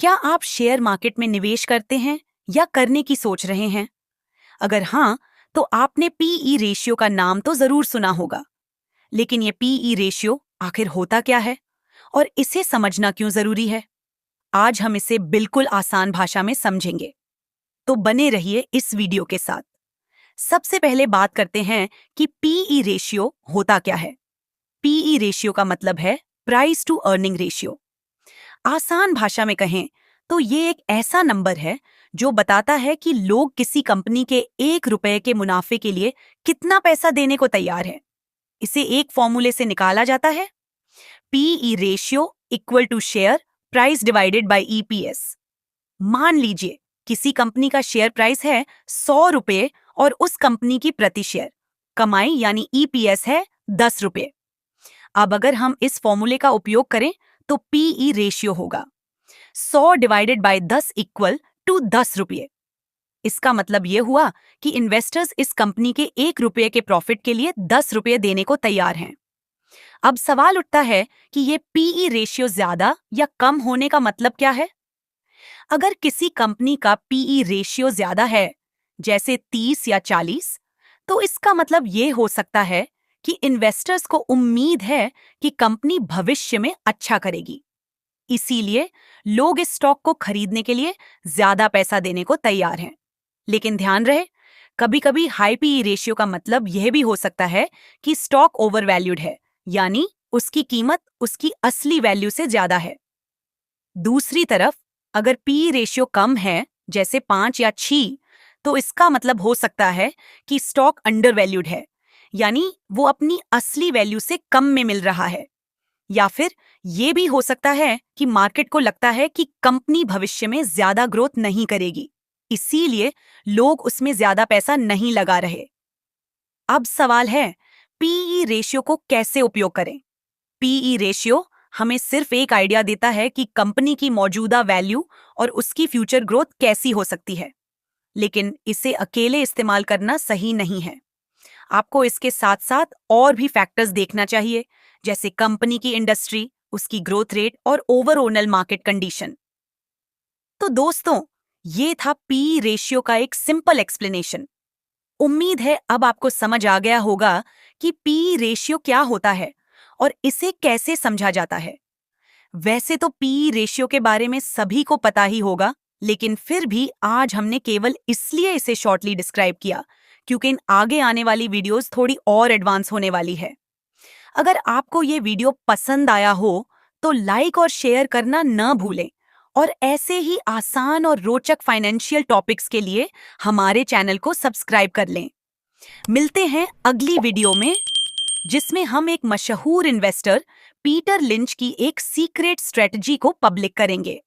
क्या आप share market में निवेश करते हैं या करने की सोच रहे हैं? अगर हाँ, तो आपने पीई रेशियो का नाम तो जरूर सुना होगा। लेकिन ये पीई रेशियो आखिर होता क्या है और इसे समझना क्यों जरूरी है? आज हम इसे बिल्कुल आसान भाषा में समझेंगे। तो बने रहिए इस वीडियो के साथ। सबसे पहले बात करते हैं कि पीई रेशियो होता क्या है। पीई रेशियो का मतलब है प्राइस टू अर्निंग रेशियो। आसान भाषा में कहें तो ये एक ऐसा नंबर है जो बताता है कि लोग किसी कंपनी के 1 रुपए के मुनाफे के लिए कितना पैसा देने को तैयार है। इसे एक फॉर्मूले से निकाला जाता है, PE ratio equal to share price divided by EPS. मान लीजिए किसी कंपनी का शेयर प्राइस है 100 रुपए और उस कंपनी की प्रति शेयर कमाई यानी ईपीएस है 10 रुपए। अब अगर हम इस फॉर्मूले का उपयोग करें तो पीई रेशियो होगा 100 डिवाइडेड बाय 10 इक्वल टू 10 रुपये। इसका मतलब यह हुआ कि इन्वेस्टर्स इस कंपनी के 1 रुपये के प्रॉफिट के लिए 10 रुपये देने को तैयार हैं। अब सवाल उठता है कि ये पीई रेशियो ज्यादा या कम होने का मतलब क्या है? अगर किसी कंपनी का पीई रेशियो ज्यादा है, जैसे 30 या 40, तो इसका मतलब ये हो सकता है कि इन्वेस्टर्स को उम्मीद है कि कंपनी भविष्य में अच्छा करेगी। इसीलिए लोग इस स्टॉक को खरीदने के लिए ज्यादा पैसा देने को तैयार हैं। लेकिन ध्यान रहे, कभी-कभी हाई पीई रेशियो का मतलब यह भी हो सकता है कि स्टॉक ओवरवैल्यूड है, यानी उसकी कीमत उसकी असली वैल्यू से ज्यादा है। दूसरी तरफ अगर पीई रेशियो कम है, जैसे 5 या 6, तो इसका मतलब हो सकता है कि स्टॉक अंडरवैल्यूड है, यानी वो अपनी असली वैल्यू से कम में मिल रहा है। या फिर ये भी हो सकता है कि मार्केट को लगता है कि कंपनी भविष्य में ज्यादा ग्रोथ नहीं करेगी, इसीलिए लोग उसमें ज्यादा पैसा नहीं लगा रहे। अब सवाल है, पीई रेशियो को कैसे उपयोग करें? पीई रेशियो हमें सिर्फ एक आइडिया देता है कि कंपनी की मौजूदा वैल्यू और उसकी फ्यूचर ग्रोथ कैसी हो सकती है, लेकिन इसे अकेले इस्तेमाल करना सही नहीं है। आपको इसके साथ साथ और भी फैक्टर्स देखना चाहिए, जैसे कंपनी की इंडस्ट्री, उसकी ग्रोथ रेट और ओवरऑल मार्केट कंडीशन। तो दोस्तों, ये था पी रेशियो का एक सिंपल एक्सप्लेनेशन। उम्मीद है अब आपको समझ आ गया होगा कि पी रेशियो क्या होता है और इसे कैसे समझा जाता है। वैसे तो पी रेशियो के बारे में सभी को पता ही होगा, लेकिन फिर भी आज हमने केवल इसलिए इसे शॉर्टली डिस्क्राइब किया क्योंकि इन आगे आने वाली वीडियोस थोड़ी और एडवांस होने वाली है। अगर आपको ये वीडियो पसंद आया हो तो लाइक और शेयर करना न भूलें और ऐसे ही आसान और रोचक फाइनेंशियल टॉपिक्स के लिए हमारे चैनल को सब्सक्राइब कर लें। मिलते हैं अगली वीडियो में, जिसमें हम एक मशहूर इन्वेस्टर पीटर लिंच की एक सीक्रेट स्ट्रेटजी को पब्लिक करेंगे।